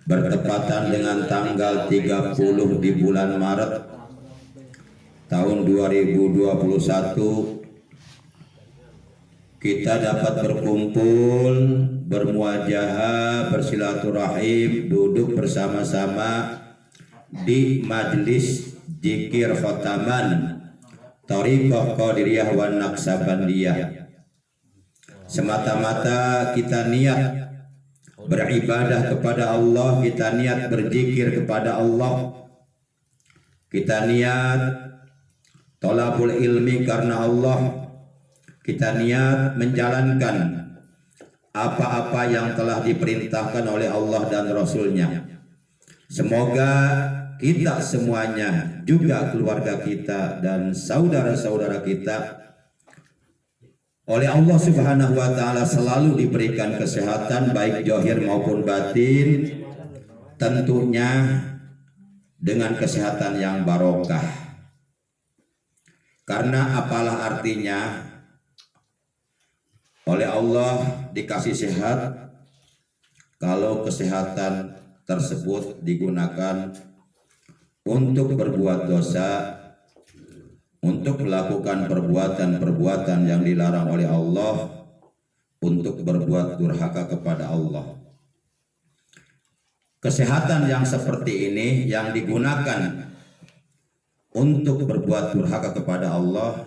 bertepatan dengan tanggal 30 di bulan Maret tahun 2021, kita dapat berkumpul, bermuajahah, bersilaturahim, duduk bersama-sama di Majlis Zikir Khotaman Thariqah Qadiriyah wan Naqsabandiyah. Semata-mata kita niat beribadah kepada Allah, kita niat berzikir kepada Allah, kita niat thalabul ilmi karena Allah, kita niat menjalankan apa-apa yang telah diperintahkan oleh Allah dan Rasul-Nya. Semoga kita semuanya, juga keluarga kita dan saudara-saudara kita, oleh Allah Subhanahu wa Ta'ala selalu diberikan kesehatan baik zahir maupun batin, tentunya dengan kesehatan yang barokah. Karena apalah artinya oleh Allah dikasih sehat kalau kesehatan tersebut digunakan untuk berbuat dosa, untuk melakukan perbuatan-perbuatan yang dilarang oleh Allah, untuk berbuat durhaka kepada Allah. Kesehatan yang seperti ini yang digunakan untuk berbuat durhaka kepada Allah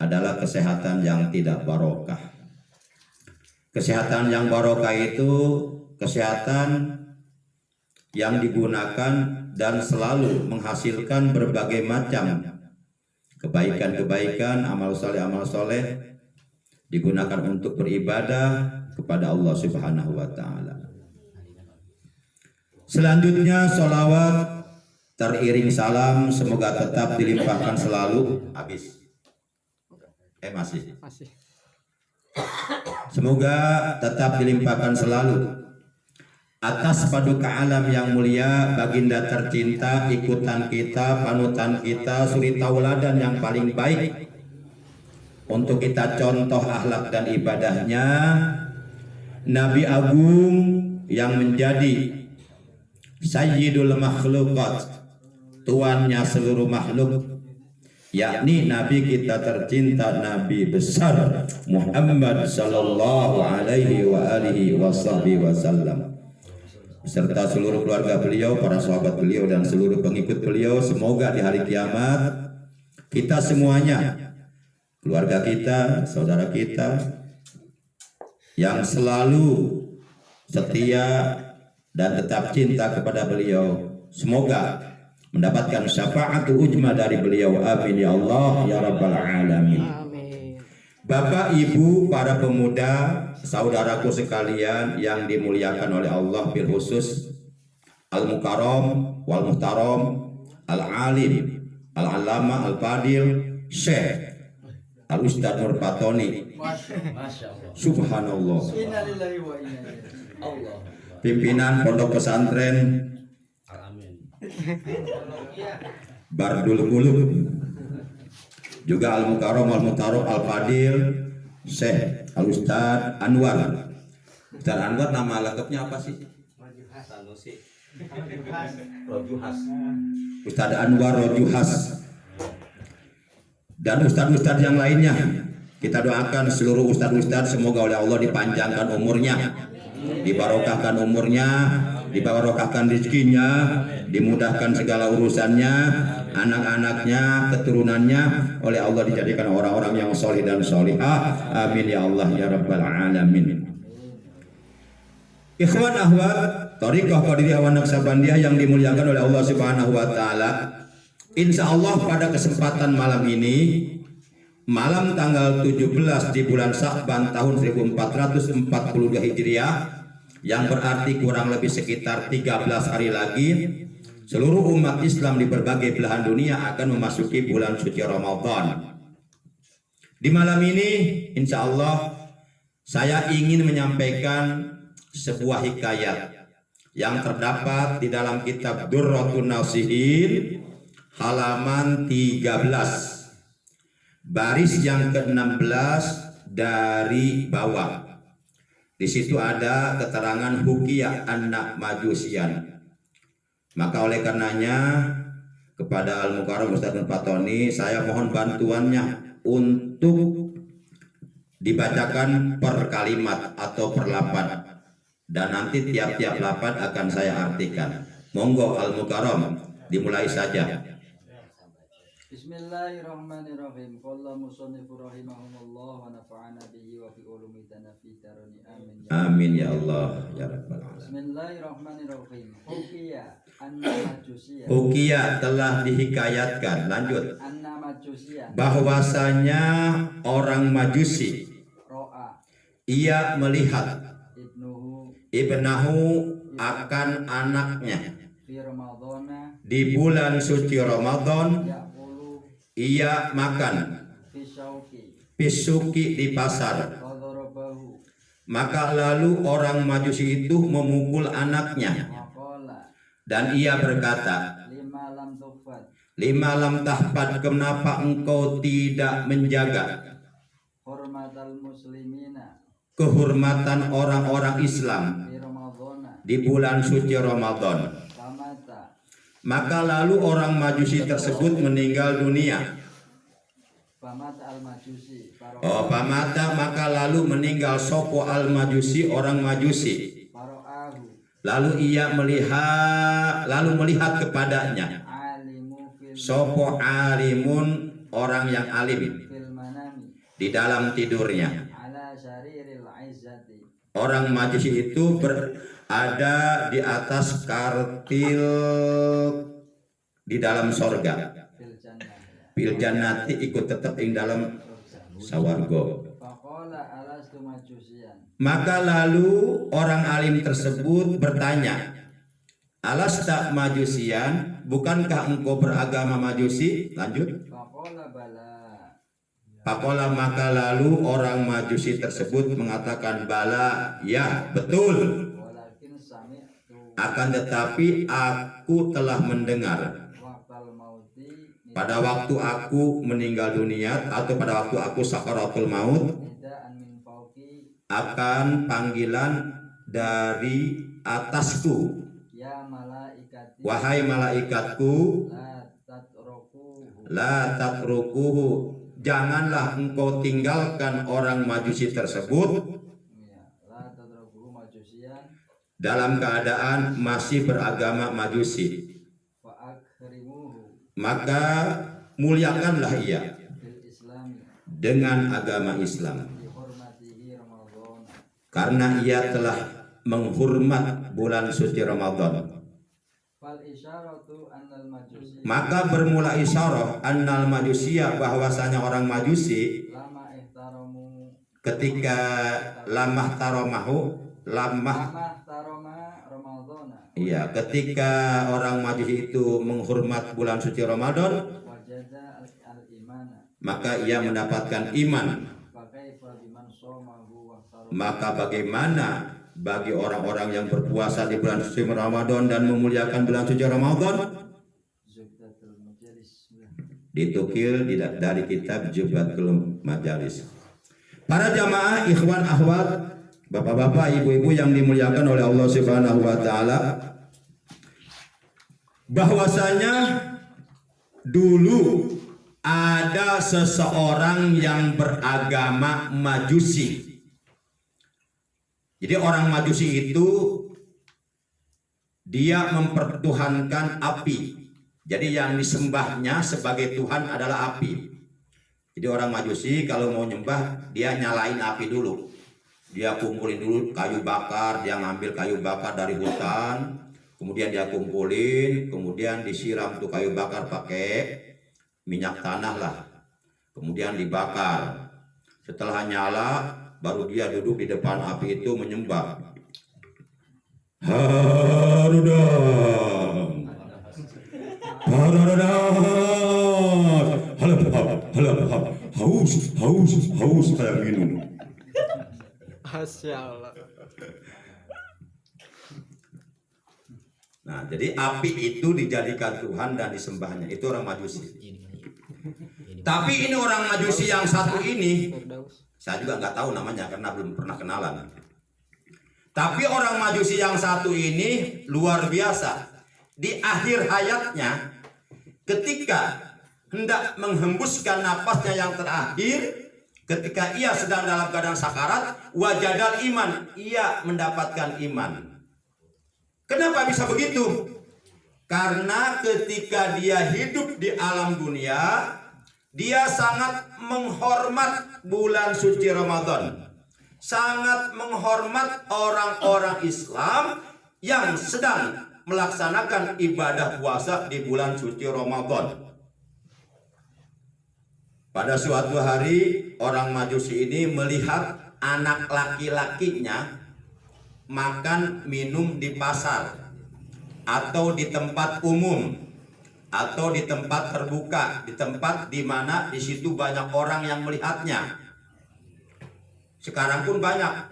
adalah kesehatan yang tidak barokah. Kesehatan yang barokah itu kesehatan yang digunakan dan selalu menghasilkan berbagai macam kebaikan-kebaikan, amal soleh digunakan untuk beribadah kepada Allah Subhanahu wa Ta'ala. Selanjutnya sholawat teriring salam semoga tetap dilimpahkan selalu. Habis. Masih. Semoga tetap dilimpahkan selalu atas paduka alam yang mulia, baginda tercinta, ikutan kita, panutan kita, suri tauladan yang paling baik untuk kita contoh akhlak dan ibadahnya, Nabi Agung yang menjadi Sayyidul Makhlukat, tuannya seluruh makhluk, yakni Nabi kita tercinta, Nabi besar Muhammad sallallahu alaihi wa alihi wasallam, serta seluruh keluarga beliau, para sahabat beliau dan seluruh pengikut beliau. Semoga di hari kiamat kita semuanya, keluarga kita, saudara kita yang selalu setia dan tetap cinta kepada beliau, semoga mendapatkan syafaatul ujma dari beliau. Amin ya Allah ya rabbal alamin. Bapak, Ibu, para pemuda, saudaraku sekalian yang dimuliakan oleh Allah, bil khusus Al-Mukarram wal Muhtaram Al-Alim Al-Allama Al-Fadil Syekh Al-Ustadz Nur Fatoni, subhanallah, pimpinan Pondok Pesantren Bardul Qulub, juga Al-Mukarram Al-Muhtaram Al-Fadil Syekh Al-Ustadz Anwar. Ustadz Anwar nama lengkapnya apa sih? Rojuhas. Ustadz Anwar Rojuhas dan ustadz-ustadz yang lainnya. Kita doakan seluruh ustadz-ustadz semoga oleh Allah dipanjangkan umurnya, dibarokahkan umurnya, dibarokahkan rezekinya, dimudahkan segala urusannya, anak-anaknya, keturunannya oleh Allah dijadikan orang-orang yang soleh dan solihah. Amin ya Allah ya rabbal alamin. Ikhwan ahwat Thariqah Qadiriyah wan Naqsabandiyah yang dimuliakan oleh Allah Subhanahu wa Ta'ala, insya Allah pada kesempatan malam ini, malam tanggal 17 di bulan Sya'ban tahun 1442 Hijriah, yang berarti kurang lebih sekitar 13 hari lagi, seluruh umat Islam di berbagai belahan dunia akan memasuki bulan suci Ramadan. Di malam ini, insya Allah, saya ingin menyampaikan sebuah hikayat yang terdapat di dalam kitab Durratun Nasihin halaman 13 baris yang ke-16 dari bawah. Di situ ada keterangan hukiyah anak majusian. Maka oleh karenanya kepada Al-Mukarram Ustaz Nur Fatoni, saya mohon bantuannya untuk dibacakan per kalimat atau per lapan, dan nanti tiap-tiap lapan akan saya artikan. Monggo Al-Mukarram, dimulai saja. Bismillahirrahmanirrahim. Qala musannifu rahimahumullah wa nafa'ana bihi wa fi ulumi tanafi darani amin. Amin ya Allah ya rabbal alamin. Bismillahirrahmanirrahim. Hukiya anna majusiya. Hukiya telah dihikayatkan, lanjut, Anna majusiya. bahwasanya orang Majusi Ro'a ia melihat ibnahu akan anaknya fi ramadhana di bulan suci Ramadan. ya'kulu Ia makan fi syauqi pisuki di pasar. qadarabahu Maka lalu orang Majusi itu memukul anaknya, wa qala dan ia berkata, lima lam tufad lima lam tahfad, kenapa engkau tidak menjaga hurmatal muslimina kehormatan orang-orang Islam fi ramadhana di bulan suci Ramadan. kamata Maka lalu orang Majusi tersebut meninggal dunia. famata al majusi Pamata, maka lalu meninggal sopo al Majusi, orang Majusi. paro'ahu Lalu ia melihat kepadanya alimu fil sopo alimun, orang yang alim, fil manami di dalam tidurnya. ala syariril izzati Orang Majusi itu berada di atas kartil di dalam sorga. fil jannah Fil jannati, ikut tetap ing dalam sawargo. faqala alastu majusian Maka lalu orang alim tersebut bertanya, alasta majusian, bukankah engkau beragama Majusi? Lanjut. faqala bala Pakola, maka lalu orang Majusi tersebut mengatakan, bala, ya betul. walakin sami'tu Akan tetapi aku telah mendengar waqtal mauti pada waktu aku meninggal dunia, atau pada waktu aku sakaratul maut, nidaan min fauqi akan panggilan dari atasku, ya malaikati wahai malaikatku, la tatrukuhu la tatrukuhu, janganlah engkau tinggalkan orang Majusi tersebut ya la tatrukuhu majusian dalam keadaan masih beragama Majusi. fa akrimuhu Maka muliakanlah ia fil islami dengan agama Islam, bi hurmatihi ramadhana karena ia telah menghormat bulan suci Ramadan. fal isyaratu annal majusi Maka bermula isyarah annal Majusiya, bahwasanya orang Majusi lama ihtaramu ketika lamah taromahu, lamah, lama taroma ramadhana iya, ketika orang Majusi itu menghormat bulan suci Ramadan, wajada al imana maka ia mendapatkan iman. fakaifa biman somahu wa taroma Maka bagaimana bagi orang-orang yang berpuasa di bulan suci Ramadan dan memuliakan bulan suci Ramadan? zubdatul majalis Ditukil dari kitab Jubbatul Majalis. Para jamaah, ikhwan, akhwat, bapak-bapak, ibu-ibu yang dimuliakan oleh Allah Subhanahu wa taala, bahwasanya dulu ada seseorang yang beragama Majusi. Jadi orang Majusi itu dia mempertuhankan api. Jadi yang disembahnya sebagai Tuhan adalah api. Jadi orang Majusi kalau mau nyembah, dia nyalain api dulu. Dia kumpulin dulu kayu bakar, dia ngambil kayu bakar dari hutan, kemudian dia kumpulin, kemudian disiram tuh kayu bakar pakai minyak tanah lah. Kemudian dibakar. Setelah nyala, baru dia duduk di depan api itu menyembah. Harudam, harudam, halap, haus, saya minum. Masya Allah. Nah, jadi api itu dijadikan Tuhan dan disembahnya. Itu orang Majusi. Tapi ini orang Majusi yang satu ini, Firdaus. saya juga nggak tahu namanya karena belum pernah kenalan. Tapi orang Majusi yang satu ini luar biasa. Di akhir hayatnya, ketika hendak menghembuskan napasnya yang terakhir, ketika ia sedang dalam keadaan sakarat, wajadal iman, ia mendapatkan iman. Kenapa bisa begitu? Karena ketika dia hidup di alam dunia, dia sangat menghormat bulan suci Ramadan, sangat menghormat orang-orang Islam yang sedang melaksanakan ibadah puasa di bulan suci Ramadan. Pada suatu hari, orang Majusi ini melihat anak laki-lakinya makan minum di pasar atau di tempat umum atau di tempat terbuka, di tempat di mana di situ banyak orang yang melihatnya. Sekarang pun banyak.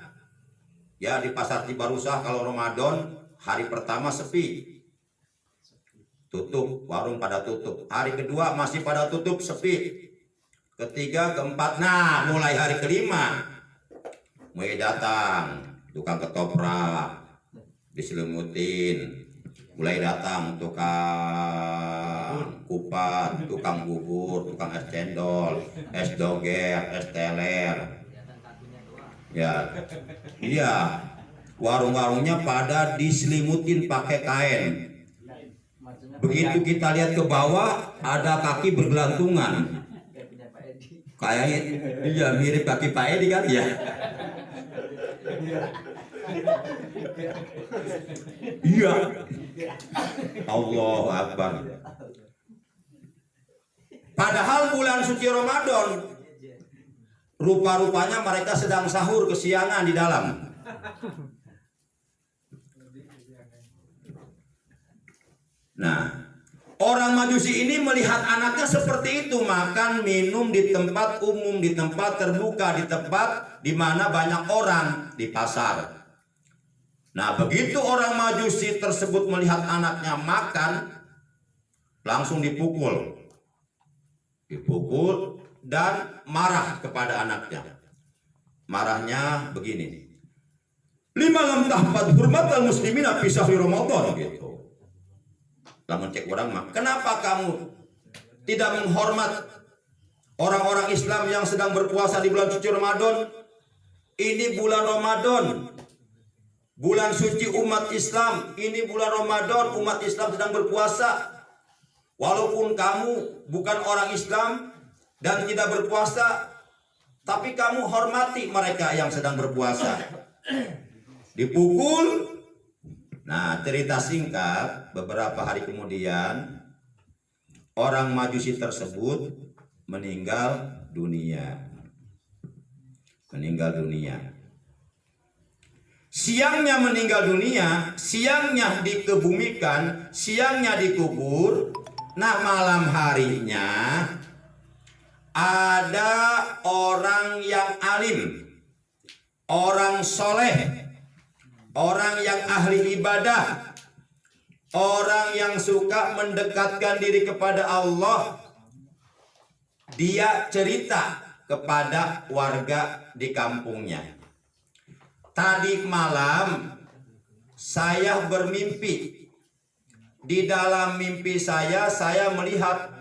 Ya, di pasar Cibarusah kalau Ramadan hari pertama sepi, tutup, warung pada tutup. Hari kedua masih pada tutup, sepi. Ketiga, keempat, nah mulai hari kelima mulai datang tukang ketoprak diselimutin, mulai datang tukang kupat, tukang bubur, tukang es cendol, es doger, es teler. Ya, iya, warung-warungnya pada diselimutin pakai kain. Begitu kita lihat ke bawah, ada kaki bergelantungan. Kayaknya iya mirip kaki Pak Edi kali ya. Iya. Allahu Akbar. Padahal bulan suci Ramadan, rupa-rupanya mereka sedang sahur kesiangan di dalam. Nah, orang Majusi ini melihat anaknya seperti itu, makan minum di tempat umum, di tempat terbuka, di tempat di mana banyak orang, di pasar. Nah, begitu orang Majusi tersebut melihat anaknya makan, langsung dipukul. Dipukul dan marah kepada anaknya. Marahnya begini. 5 lam tahfad hurmatal muslimina fi syahri Ramadan gitu. Lamun cek orang mah, kenapa kamu tidak menghormat orang-orang Islam yang sedang berpuasa di bulan suci Ramadan? Ini bulan Ramadan, bulan suci umat Islam. Ini bulan Ramadan, umat Islam sedang berpuasa. Walaupun kamu bukan orang Islam dan tidak berpuasa, tapi kamu hormati mereka yang sedang berpuasa. Dipukul. Nah, cerita singkat, beberapa hari kemudian orang Majusi tersebut meninggal dunia. Meninggal dunia. Siangnya meninggal dunia, siangnya dikebumikan, siangnya dikubur. Nah, malam harinya ada orang yang alim, orang soleh, orang yang ahli ibadah, orang yang suka mendekatkan diri kepada Allah. Dia cerita kepada warga di kampungnya. Tadi malam saya bermimpi. Di dalam mimpi saya melihat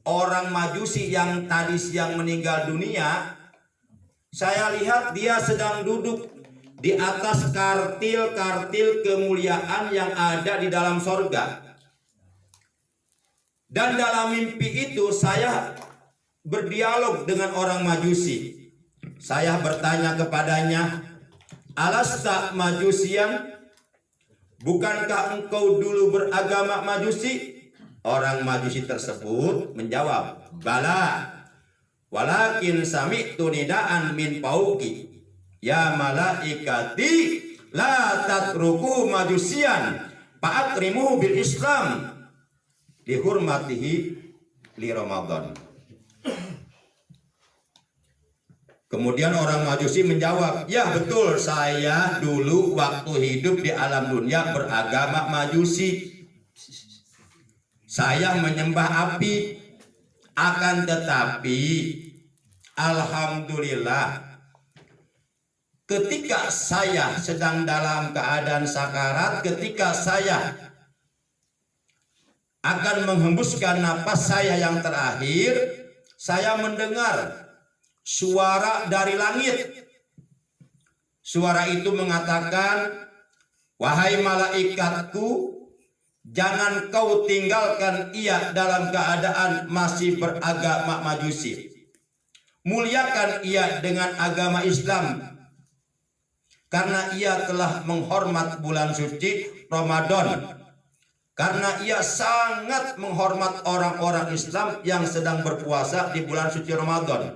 orang Majusi yang tadi siang meninggal dunia. Saya lihat dia sedang duduk di atas kartil-kartil kemuliaan yang ada di dalam sorga. Dan dalam mimpi itu saya berdialog dengan orang Majusi. Saya bertanya kepadanya, "Alasta Majusian? Bukankah engkau dulu beragama Majusi?" Orang Majusi tersebut menjawab, "Bala, walakin sami'tu nidaan min fauqi. Ya malaikati la tatruku majusian fa'akrimuhu bil Islam dihurmatihi li Ramadan." Kemudian orang Majusi menjawab, "Ya betul, saya dulu waktu hidup di alam dunia beragama Majusi. Saya menyembah api, akan tetapi alhamdulillah ketika saya sedang dalam keadaan sakarat, ketika saya akan menghembuskan napas saya yang terakhir, saya mendengar suara dari langit. Suara itu mengatakan, wahai malaikatku, jangan kau tinggalkan ia dalam keadaan masih beragama Majusi. Muliakan ia dengan agama Islam, karena ia telah menghormat bulan suci Ramadan, karena ia sangat menghormat orang-orang Islam yang sedang berpuasa di bulan suci Ramadan.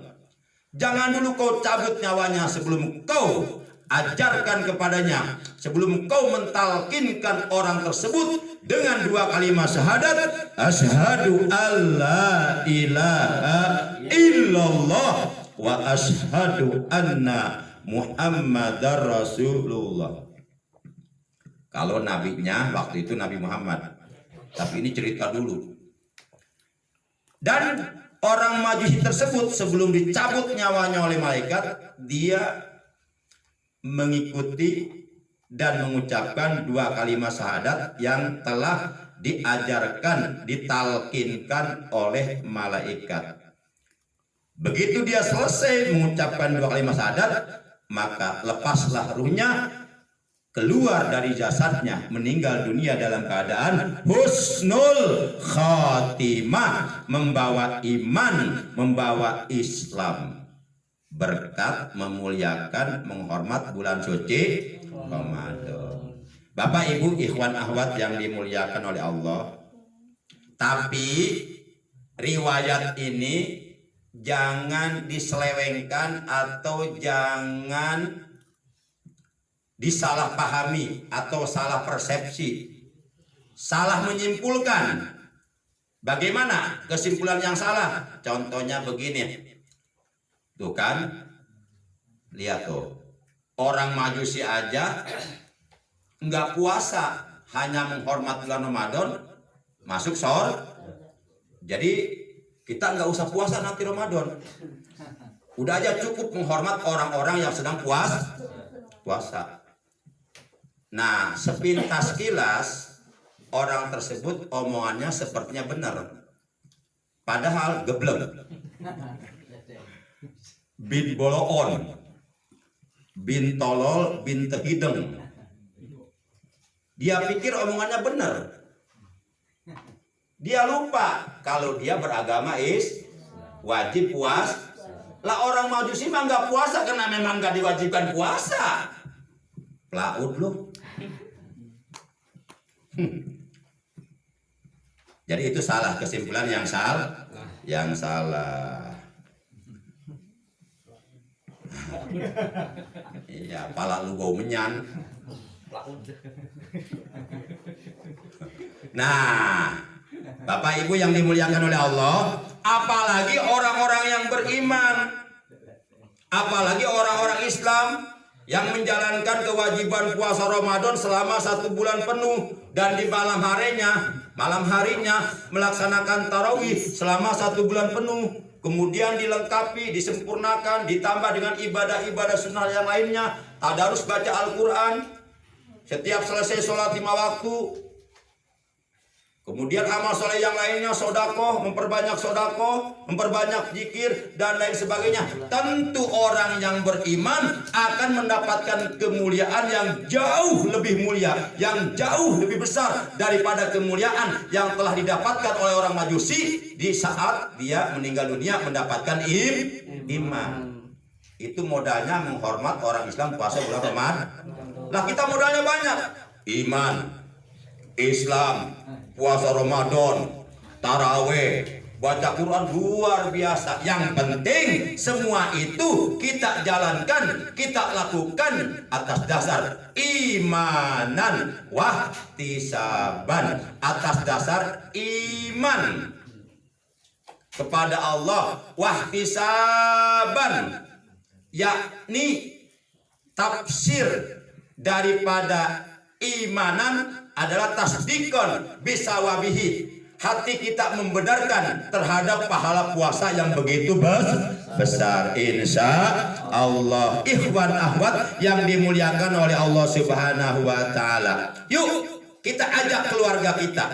Jangan dulu kau cabut nyawanya sebelum kau ajarkan kepadanya, sebelum kau mentalkinkan orang tersebut dengan 2 kalimat syahadat, asyhadu alla ilaha illallah wa asyhadu anna Muhammadar Rasulullah. Kalau nabinya waktu itu Nabi Muhammad, tapi ini cerita dulu. Dan orang Majusi tersebut sebelum dicabut nyawanya oleh malaikat, dia mengikuti dan mengucapkan 2 kalimat syahadat yang telah diajarkan, ditalkinkan oleh malaikat. Begitu dia selesai mengucapkan 2 kalimat syahadat, maka lepaslah ruhnya keluar dari jasadnya, meninggal dunia dalam keadaan husnul khatimah, membawa iman, membawa Islam, berkat memuliakan, menghormat bulan suci Ramadan. Bapak Ibu ikhwan akhwat yang dimuliakan oleh Allah, tapi riwayat ini jangan diselewengkan atau jangan disalahpahami atau salah persepsi, salah menyimpulkan. Bagaimana kesimpulan yang salah? Contohnya begini. Tuh kan, lihat tuh, orang Majusi aja nggak puasa, hanya menghormat bulan Ramadan, masuk sahur. Jadi kita nggak usah puasa nanti Ramadan, udah aja cukup menghormat orang-orang yang sedang puasa. Nah, sepintas kilas orang tersebut omongannya sepertinya benar, padahal geblek. Bin boloon, bin tolol, bin tehideng. Dia pikir omongannya benar. Dia lupa kalau dia beragama wajib puasa. Lah orang Majusi mah nggak puasa karena memang nggak diwajibkan puasa. Pelaut loh. Jadi itu salah, kesimpulan yang salah. Iya, pala lu bau menyan. Nah, Bapak Ibu yang dimuliakan oleh Allah, apalagi orang-orang yang beriman, apalagi orang-orang Islam yang menjalankan kewajiban puasa Ramadan selama 1 bulan penuh, dan di malam harinya melaksanakan tarawih selama 1 bulan penuh. Kemudian dilengkapi, disempurnakan, ditambah dengan ibadah-ibadah sunnah yang lainnya. Tadarus baca Al-Quran setiap selesai sholat 5 waktu. Kemudian amal soleh yang lainnya, sodakoh, memperbanyak zikir dan lain sebagainya. Tentu orang yang beriman akan mendapatkan kemuliaan yang jauh lebih mulia, yang jauh lebih besar daripada kemuliaan yang telah didapatkan oleh orang Majusi di saat dia meninggal dunia mendapatkan iman. Itu modalnya menghormat orang Islam puasa bulan Ramadan. Nah, kita modalnya banyak. Iman, Islam, puasa Ramadan, taraweh, baca Quran luar biasa. Yang penting semua itu kita jalankan, kita lakukan atas dasar imanan wahtisaban, atas dasar iman kepada Allah, wahtisaban, yakni tafsir daripada imanan adalah tasdikon bisawabihi, hati kita membenarkan terhadap pahala puasa yang begitu besar. Insya Allah, ikhwan akhwat yang dimuliakan oleh Allah Subhanahu wa Ta'ala, yuk kita ajak keluarga kita,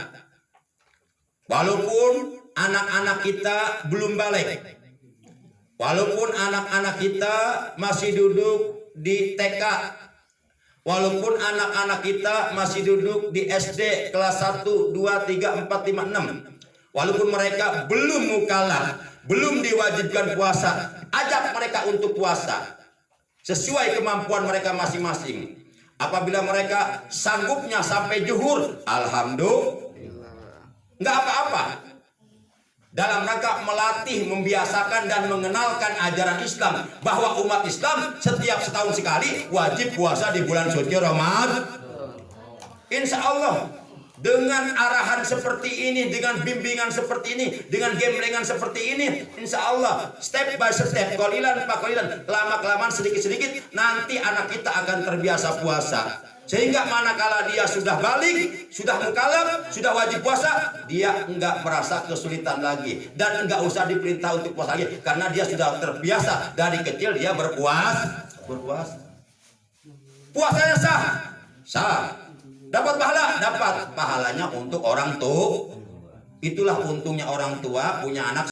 walaupun anak-anak kita belum balik, walaupun anak-anak kita masih duduk di TK, walaupun anak-anak kita masih duduk di SD kelas 1, 2, 3, 4, 5, 6, walaupun mereka belum mukallaf, belum diwajibkan puasa, ajak mereka untuk puasa sesuai kemampuan mereka masing-masing. Apabila mereka sanggupnya sampai zuhur, alhamdulillah, nggak apa-apa. Dalam rangka melatih, membiasakan dan mengenalkan ajaran Islam, bahwa umat Islam setiap setahun sekali wajib puasa di bulan suci Ramadan. Insya Allah, dengan arahan seperti ini, dengan bimbingan seperti ini, dengan gemblengan seperti ini, insya Allah step by step, kolilan pak kolilan, lama-kelamaan sedikit-sedikit, nanti anak kita akan terbiasa puasa. Sehingga manakala dia sudah balik, sudah mukallaf, sudah wajib puasa, dia enggak merasa kesulitan lagi dan enggak usah diperintah untuk puasa lagi, karena dia sudah terbiasa dari kecil dia berpuasa. Puasanya sah. Dapat pahala, dapat pahalanya untuk orang tua. Itulah untungnya orang tua punya anak